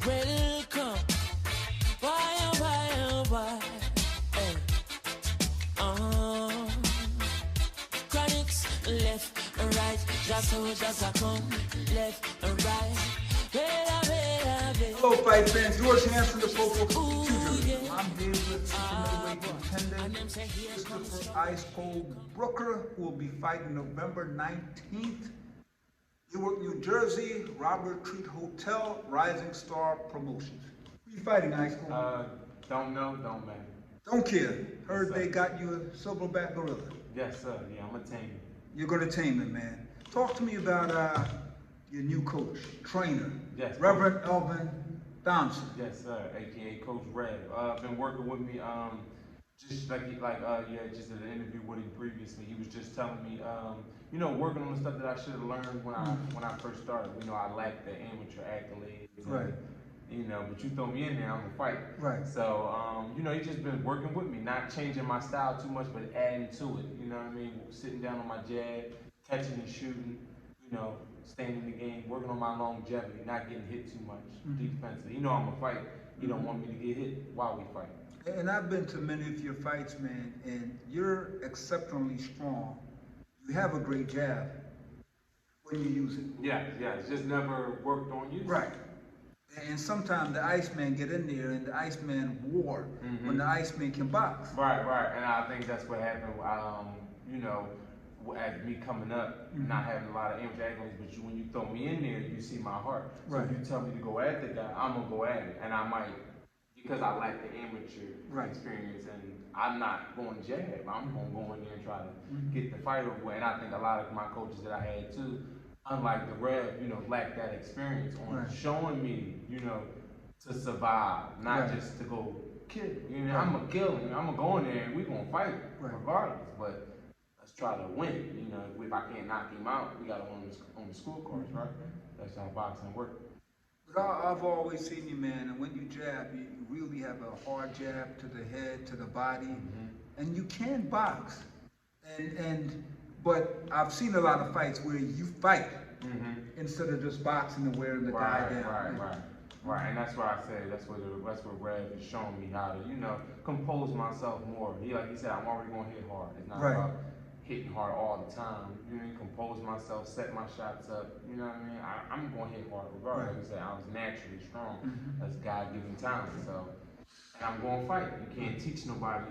Welcome. Why, oh, why, oh, why? Hey. Chronics, left and right. Just soldiers are come, left and right. Hello, fight fans. George Hansen, the Popo Future. I'm here with middleweight contender, Christopher Ice Cold Brooker, who will be fighting November 19th. Newark, New Jersey, Robert Treat Hotel, Rising Star Promotions. Who are you fighting, Ice Cold? Don't know, don't matter. Don't care. Heard Yes, they got you a silverback gorilla. Yes, sir. Yeah, I'm a tame. You're going to tame him, man. Talk to me about your new coach, trainer, Yes, Reverend Elvin Thompson. Yes, sir. AKA Coach Red. Been working with me. Just just did an interview with him previously. He was just telling me, working on the stuff that I should have learned when I first started. I lacked the amateur accolades. Right. But you throw me in there, I'm gonna fight. Right. So, he's just been working with me, not changing my style too much, but adding to it. You know what I mean? Sitting down on my jab, catching and shooting. Staying in the game, working on my longevity, not getting hit too much defensively. I'm a fight. You don't want me to get hit while we fight. And I've been to many of your fights, man, and you're exceptionally strong. You have a great jab when you use it. Yeah, it's just never worked on you. Right. And sometimes the Iceman get in there and the Iceman war when the Iceman can box. Right. And I think that's what happened. As me coming up, not having a lot of amateur accolades, but when you throw me in there, you see my heart. So Right. if you tell me to go at the guy, I'm gonna go at it, and I might, because I lack the amateur experience, and I'm not going to jab. I'm gonna go in there and try to get the fight over with. And I think a lot of my coaches that I had too, unlike the Rev, lack that experience on showing me, to survive, not just to go kill. I'm gonna kill him. I'm gonna go in there and we're gonna fight regardless. But let's try to win. If I can't knock him out, we got to win on the scorecards, right? That's how boxing works. But I've always seen you, man, and when you jab, you really have a hard jab to the head, to the body, and you can box. But I've seen a lot of fights where you fight instead of just boxing and wearing the guy down. Right, and that's why I say that's what Rev is showing me how to, compose myself more. Like he said, I'm already going to hit hard. It's not about hitting hard all the time. Compose myself, set my shots up. You know what I mean? I'm going to hit hard regardless. Like I said, I was naturally strong. That's God-given talent. So, and I'm going to fight. You can't teach nobody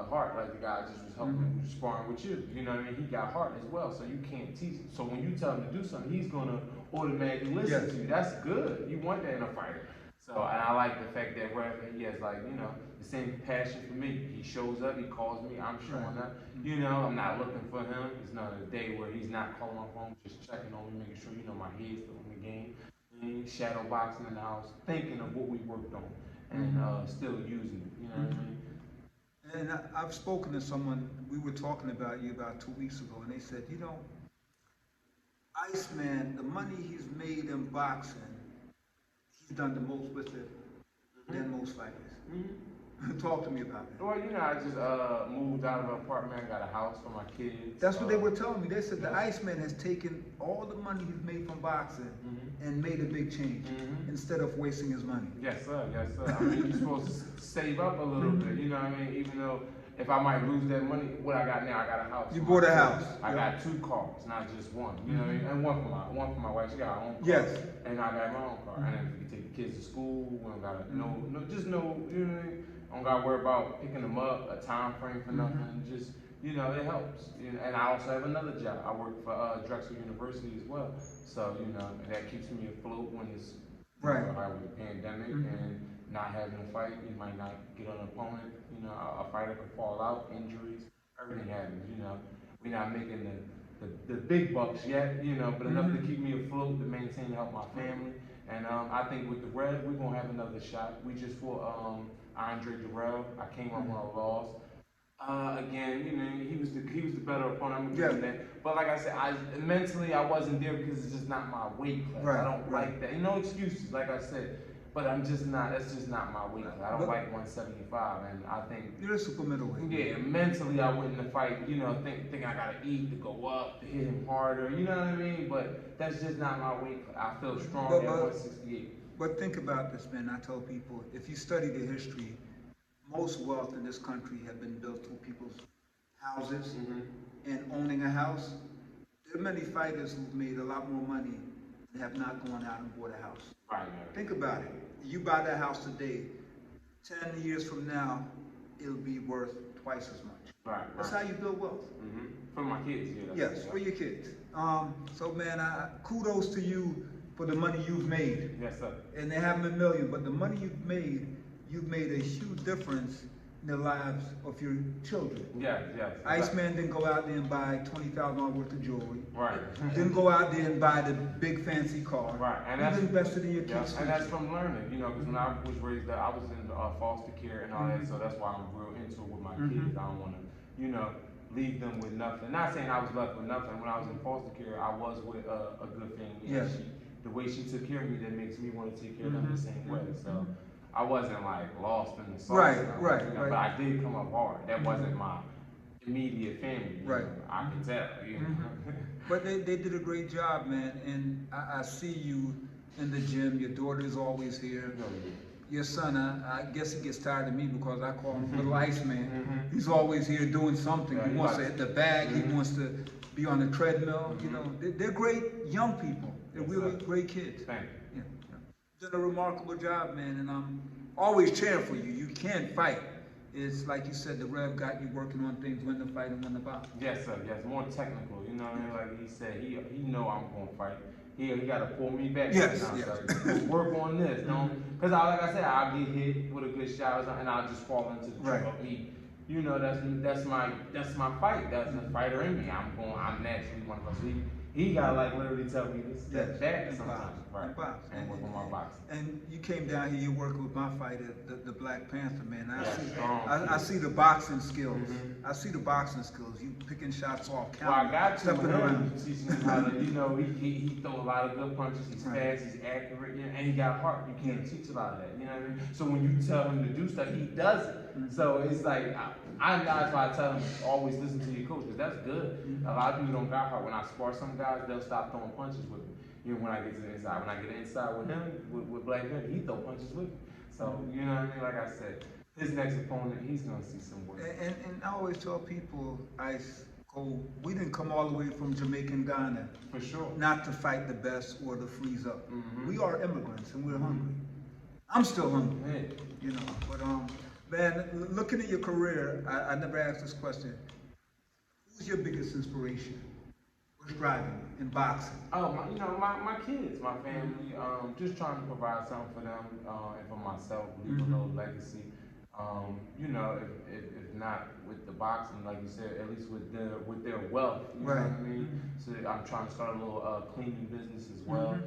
heart like the guy just was helping sparring with you. You know what I mean? He got heart as well, so you can't teach him. So when you tell him to do something, he's going to automatically listen to you. That's good. You want that in a fighter. So, and I like the fact that he has the same passion for me. He shows up, he calls me, I'm showing up. I'm not looking for him. It's not a day where he's not calling my phone, just checking on me, making sure my head's still in the game. Shadow boxing in the house, thinking of what we worked on and still using it. You know what I mean? And I've spoken to someone, we were talking about you about 2 weeks ago, and they said, Iceman, the money he's made in boxing, he's done the most with it than most fighters. Talk to me about that. Well, I just moved out of an apartment, got a house for my kids. That's what they were telling me. They said the Iceman has taken all the money he's made from boxing and made a big change instead of wasting his money. Yes, sir. I mean, you're supposed to save up a little bit, you know what I mean? Even though if I might lose that money, what I got now, I got a house. You bought a house. I got 2 cars, not just one. You know what I mean? And one for my wife. She got her own car. Yes. And I got my own car. And then we can take the kids to school. We don't gotta you know what I mean? I don't gotta worry about picking them up, a time frame for nothing. Just it helps. And I also have another job. I work for Drexel University as well. So that keeps me afloat when it's with the pandemic and not having a fight. You might not get an opponent. A fighter could fall out, injuries, everything happens. We're not making the big bucks yet. But enough to keep me afloat, to maintain, to help my family. And I think with the Red, we're gonna have another shot. We just fought Andre Durrell. I came up on a loss. Again, he was the better opponent. I'm gonna give him that. But like I said, mentally I wasn't there because it's just not my weight class. I don't like that. No excuses, like I said. But that's just not my weight class. I don't like 175, and I think you're a super middleweight. Yeah, mentally I went in the fight, think I gotta eat to go up, to hit him harder, you know what I mean? But that's just not my weight class. I feel strong at 168. But think about this, man. I tell people, if you study the history, most wealth in this country have been built through people's houses and owning a house. There are many fighters who've made a lot more money and have not gone out and bought a house. Right. Think about it. You buy that house today, 10 years from now, it'll be worth twice as much. Right. That's how you build wealth. For my kids, Yes, for your kids. So man, kudos to you for the money you've made. Yes, sir. And they haven't been million, but the money you've made a huge difference in the lives of your children. Yes. Iceman didn't go out there and buy $20,000 worth of jewelry. Right. Didn't go out there and buy the big fancy car. Right. And You've that's invested in your kids. and that's from learning, because when I was raised up, I was in foster care and all that, so that's why I'm real into it with my kids. I don't want to, leave them with nothing. Not saying I was left with nothing. When I was in foster care, I was with a good family. Yes. And the way she took care of me, that makes me want to take care of them the same way. So I wasn't like lost in the sauce. Right. But I did come up hard. That wasn't my immediate family. Right. I can tell. But they did a great job, man. And I see you in the gym. Your daughter's always here. Your son, I guess he gets tired of me because I call him Little Iceman. He's always here doing something. Yeah, he wants to hit the bag. He wants to be on the treadmill. They're great young people. They're really great kids. Thank you. Done a remarkable job, man, and I'm always cheering for you. You can't fight. It's like you said, the Rev got you working on things when to fight and when to box. Yes, sir. Yes, more technical. You know what I mean? Like he said, he know I'm gonna fight. He got to pull me back. Yes. Like, work on this. Because like I said, I'll get hit with a good shot and I'll just fall into the trap of me. That's my fight. That's the fighter in me. I'm naturally one of us. He got like literally tell me to step back sometimes. Right. And work on my boxing. And you came down here, you're working with my fighter, the Black Panther, man. I see see the boxing skills. I see the boxing skills. You picking shots off, counting, well, I got to stepping around. Teaching him how to, he throw a lot of good punches. He's fast, he's accurate, and he got heart. You can't teach a lot of that. You know what I mean? So when you tell him to do stuff, he does it. So it's like that's why I tell him always listen to your coach, because that's good. A lot of people don't got heart. When I spar some guys, they'll stop throwing punches with me. When I get to the inside, when I get inside with him, with Black Panther, he throw punches with me. So you know what I mean? Like I said, his next opponent, he's gonna see some work. And I always tell people, we didn't come all the way from Jamaican Ghana. For sure. Not to fight the best or to freeze up. We are immigrants and we're hungry. I'm still hungry. But man, looking at your career, I never asked this question. Who's your biggest inspiration? What's driving you in boxing? Oh, my kids, my family. Just trying to provide something for them and for myself, leave a little legacy. If not with the boxing, like you said, at least with their wealth. You know what I mean? So I'm trying to start a little cleaning business as well.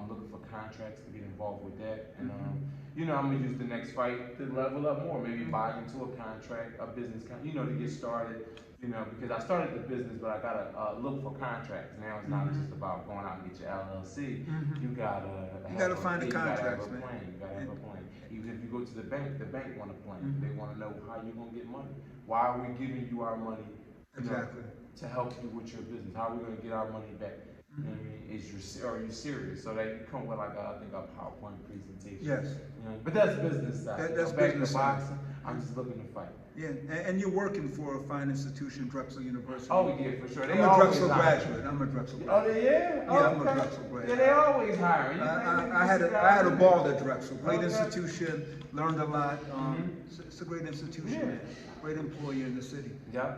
Looking for contracts to get involved with that, and I'm gonna use the next fight to level up more. Maybe buy into a contract, a business, to get started. Because I started the business, but I gotta look for contracts. Now it's not just about going out and get your LLC. You gotta find the contracts, man. You gotta have a plan. Even if you go to the bank want a plan. They want to know how you're gonna get money. Why are we giving you our money? To help you with your business. How are we gonna get our money back? You know what I mean? Are you serious? So they come with like a PowerPoint presentation. Yes. But that's business side. That's back business to boxing. I'm just looking to fight. Yeah, and you're working for a fine institution, Drexel University. Oh yeah, for sure. I'm a Drexel graduate. I'm a Drexel graduate. Oh yeah. Yeah, I'm a Drexel graduate. Yeah, they always hiring. I had a ball at Drexel. Great institution. Learned a lot. It's a great institution, man. Great employer in the city. Yeah.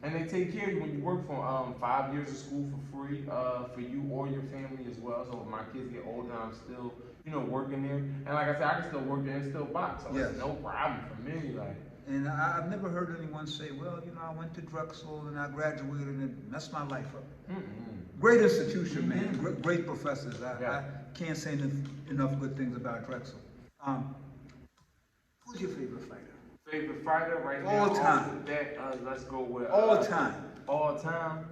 And they take care of you when you work for 5 years of school for free for you or your family as well. So when my kids get older, I'm still working there. And like I said, I can still work there and still box. So it's no problem for me. And I've never heard anyone say, well, I went to Drexel and I graduated and it messed my life up. Great institution, man. Great professors. I can't say enough good things about Drexel. Who's your favorite fighter? Favorite fighter right now? All time. Let's go with... all time. All time?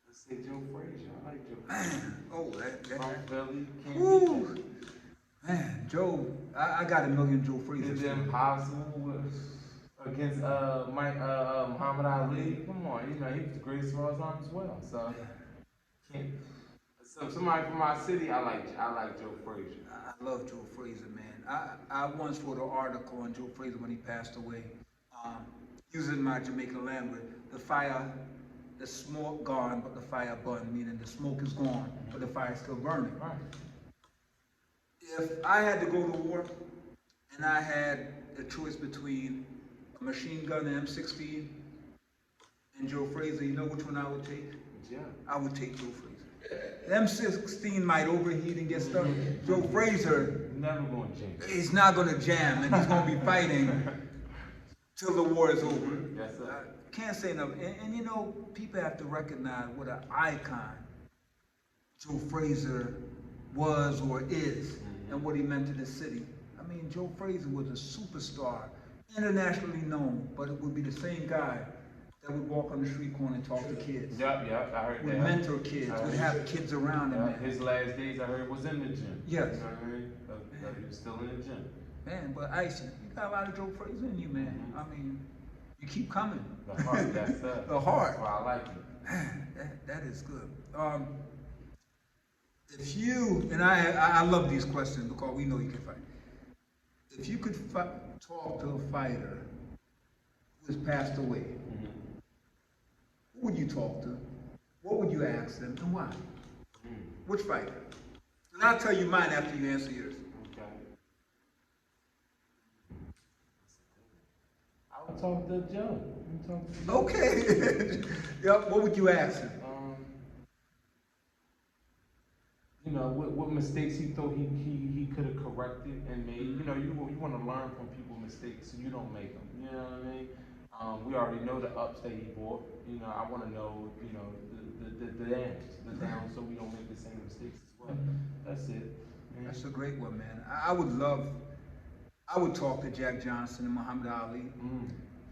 Let's say Joe Frazier. I like Joe Frazier. Man, From Philly. Woo! Man, Joe, I got a million Joe Frazier. Is it impossible against Muhammad Ali? Come on, he was the greatest of all time as well. So, let's So somebody from my city, I like Joe Frazier. I love Joe Frazier, man. I once wrote an article on Joe Frazier when he passed away, using my Jamaican language. The smoke gone, but the fire burned, meaning the smoke is gone, but the fire is still burning. Right. If I had to go to war, and I had a choice between a machine gun, an M16, and Joe Frazier, you know which one I would take? Yeah. I would take Joe Frazier. The M16 might overheat and get stuck. Joe Frazier, Never going to jam. he's not going to jam, and he's going to be fighting till the war is over. Yes, sir. Can't say enough. And you know, people have to recognize what an icon Joe Frazier was or is, and what he meant to the city. I mean, Joe Frazier was a superstar, internationally known, but it would be the same guy that would walk on the street corner and talk to kids. Yep, I heard Would that. mentor kids, would have kids around him. Man. His last days, I heard, was in the gym. Yes. You know what I mean? He was still in the gym. Man, but Ice, you got a lot of Joe Frazier in you, man. I mean, you keep coming. The heart, yes, sir. The heart. That's why I like it. Man, that is good. If you, and I love these questions because we know you can fight. If you could talk to a fighter who has passed away, who would you talk to? What would you ask them and why? Which fighter? And I'll tell you mine after you answer yours. Okay. I would talk to Joe. Okay. Yep, what would you ask him? You know, what mistakes he thought he could have corrected and made. You know, you want to learn from people's mistakes so you don't make them. You know what I mean? We already know the ups that he brought. You know, I want to know, you know, the downs, so we don't make the same mistakes as well. That's it. Man. That's a great one, man. I would talk to Jack Johnson and Muhammad Ali.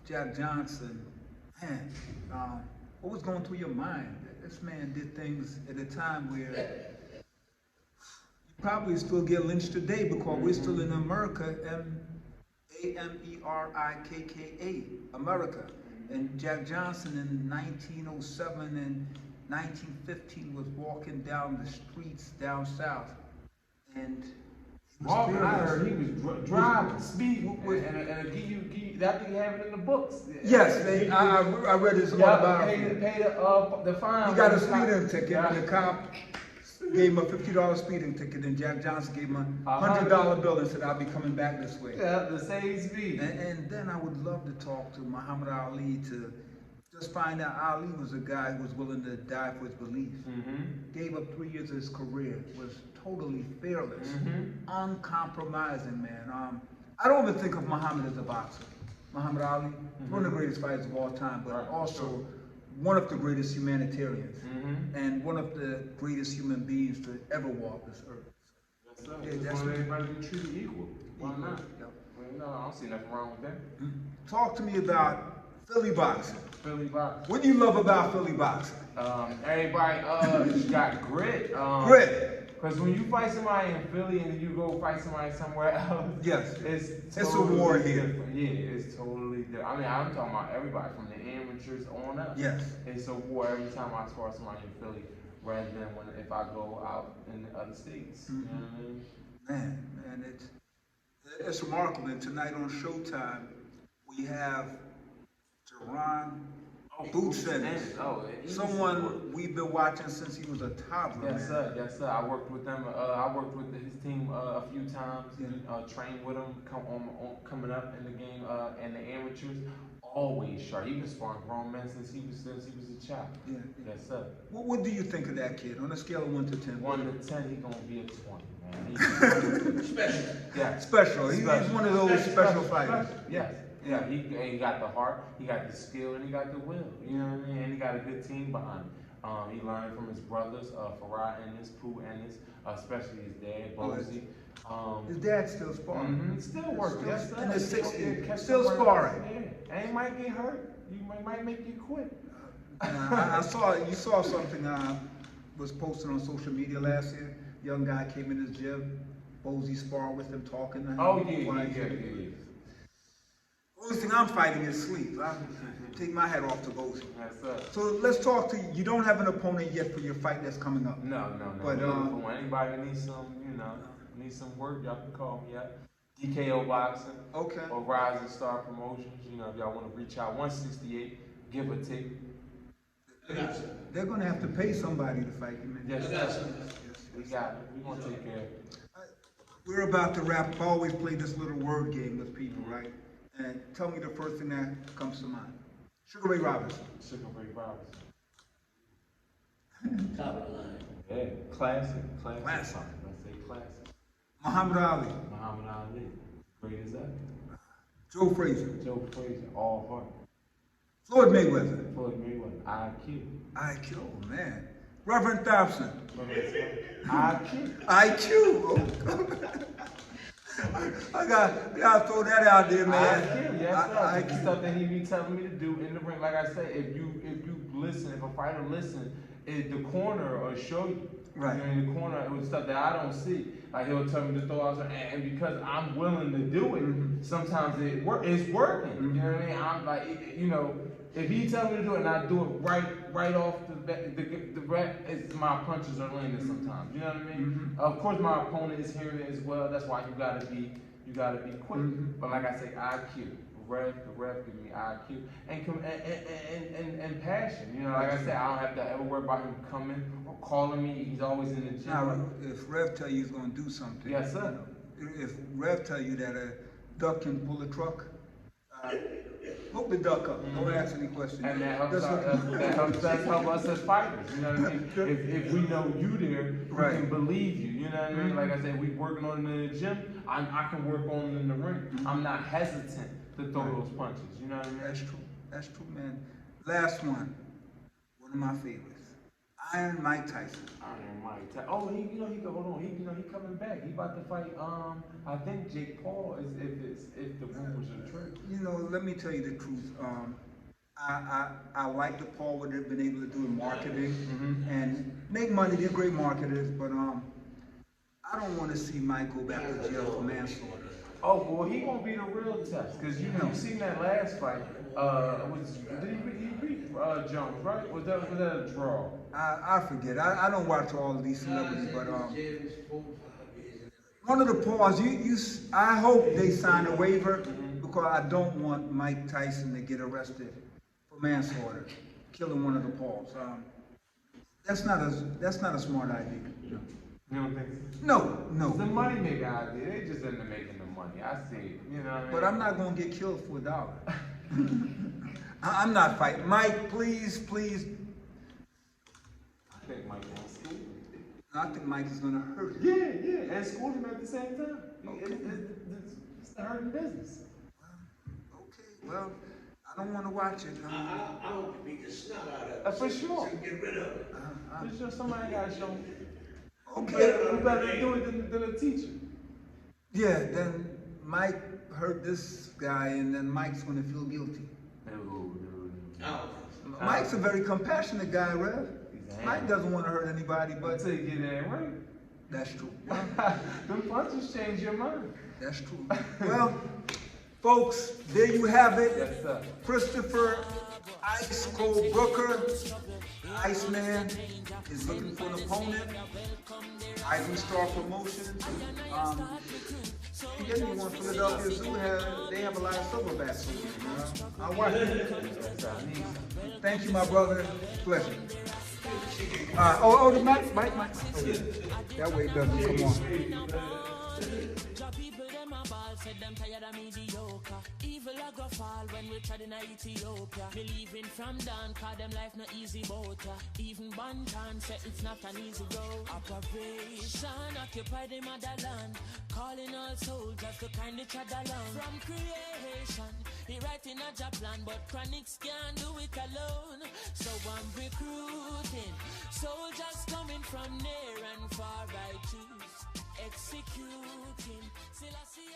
Jack Johnson, man, what was going through your mind? This man did things at a time where you probably still get lynched today because we're still in America, Amerikka, America. And Jack Johnson in 1907 and 1915 was walking down the streets down south, and I heard he was driving, speeding, and give you that thing you have it in the books. Yes, I read his autobiography. Pay the fine. He got a speeding ticket, and the cop gave him a $50 speeding ticket, and Jack Johnson gave him a $100 bill and said, "I'll be coming back this way." Yeah, the same speed. And then I would love to talk to Muhammad Ali to just find out Ali was a guy who was willing to die for his beliefs. Gave up 3 years of his career, was totally fearless, uncompromising, man. I don't even think of Muhammad as a boxer. Muhammad Ali, one of the greatest fighters of all time, but also one of the greatest humanitarians and one of the greatest human beings to ever walk this earth. Yes, sir. Yeah, just want everybody to be treated equal. Why not? Yep. Well, no, I don't see nothing wrong with that. Talk to me about Philly boxing. Philly boxing. What do you love about Philly boxing? Everybody got grit. Grit. Because when you fight somebody in Philly and then you go fight somebody somewhere else, yes, it's a war here. Different. Yeah, it's totally different. I mean, I'm talking about everybody from the amateurs on up. Yes. It's a war every time I spar somebody in Philly, rather than if I go out in the other states. You know what I mean? Man, it's remarkable. And tonight on Showtime, we have Jerron Boots someone we've been watching since he was a toddler. Yes, sir. Yes, sir. I worked with them. I worked with his team a few times. Trained with him coming up in the game and the amateurs. Always sharp. He was sparring grown men since he was a child. Yeah. Yes, sir. What do you think of that kid on a scale of 1 to 10? 1 to 10, he's gonna be a 20, man. Special. Yeah. Special. He's one of those special fighters. Yes. Yeah, he got the heart, he got the skill, and he got the will. You know what I mean? And he got a good team behind him. He learned from his brothers, Farah and his Pooh and his, especially his dad, Bozy. His dad's still sparring. Still working. Yes, in his 60s. Still sparring. Yeah. And he might get hurt. You might make you quit. You saw something was posted on social media last year. Young guy came in his gym. Bozy sparred with him, talking to him. Oh, yeah. Only thing I'm fighting is sleep. I take my hat off to both. That's up. So let's talk to you. You don't have an opponent yet for your fight that's coming up. No. But For anybody who needs some, needs some work, y'all can call me up. DKO Boxing. Okay. Or Rising Star Promotions. If y'all want to reach out, 168, give or take. They're gonna have to pay somebody to fight you, man. Yes, we got it. We gonna take care of it. We're about to wrap. I always play this little word game with people, right? And tell me the first thing that comes to mind. Sugar Ray Robinson. Sugar Ray Robinson. Top of the line. Yeah, classic. Classic. Let's say classic. Muhammad Ali. Muhammad Ali. Great as that. Joe Frazier. Joe Frazier, all heart. Floyd Mayweather. Floyd Mayweather, IQ. IQ, oh, man. Reverend Thompson. IQ. IQ. Oh. I gotta throw that out there, man. IQ, yes, sir. The stuff that he be telling me to do in the ring. Like I said, if you listen, if a fighter listen, the corner will show you. Right. In the corner, it was stuff that I don't see. Like he'll tell me to throw out, and because I'm willing to do it, sometimes it's working. You know what I mean? I'm like, if he tells me to do it and I do it right off the bat, it's my punches are landing sometimes. You know what I mean? Of course, my opponent is hearing it as well. That's why you gotta be quick. But like I say, IQ. The ref give me IQ and passion. Like I said, I don't have to ever worry about him coming or calling me. He's always in the gym. Now, if Rev tell you he's gonna do something, yes, sir. If Rev tell you that a duck can pull a truck, hook the duck up. Don't ask any questions. And that helps us as fighters. You know what I mean? If we know you there, we can believe you. You know what I mean? Like I said, we working on it in the gym. I can work on it in the ring. I'm not hesitant to throw those punches. You know what I mean? That's true, man. Last one of my favorites. Iron Mike Tyson. Iron Mike Tyson. Oh, he hold on. He coming back. He about to fight. I think Jake Paul if the rumors are true. Let me tell you the truth. I like that Paul would have been able to do in marketing and make money. They're great marketers, but I don't want to see Mike go back to jail for manslaughter. Oh, well, he gonna be the real test, because you seen that last fight. Did he beat Jones, right? Was that a draw? I forget. I don't watch all of these celebrities, but one of the Pauls. I hope they sign a waiver because I don't want Mike Tyson to get arrested for manslaughter, killing one of the Pauls. That's not a smart idea. You don't think so? No. It's a money maker idea. They just end up making the money. I see it. You know what I mean? But I'm not gonna get killed for $1. I'm not fighting. Mike, please. I think Mike wants school. I think Mike is gonna hurt him. Yeah, and school him at the same time. Okay. It's the hurting business. Well, I don't want to watch it. I hope you beat the snot out of it. For sure. So get rid of it. For sure, somebody got to show me. Okay. You better do it than a teacher. Yeah, then Mike hurt this guy, and then Mike's gonna feel guilty. Mike's a very compassionate guy, Rev. Mike doesn't want to hurt anybody, but until you get in there, right? That's true. Them punches change your mind. That's true. Well, folks, there you have it. Yes, sir. Christopher Ice Cold Brooker, Iceman, is looking for an opponent. Rising Star Promotions. You get me one. Philadelphia Zoo they have a lot of silverbacks over there. I'll watch it. Thank you, my brother. Pleasure. The mic. Oh, yeah. That way it doesn't come on. Said them tired of mediocre. Evil a go fall when we tried in Ethiopia. Believing from down, cause them life no easy boat. Even Bantan said it's not an easy road. Operation occupy the motherland. Calling all soldiers to kind each other along. From creation, he writing a job plan, but chronics can't do it alone. So I'm recruiting soldiers coming from near and far. I choose executing. Still I see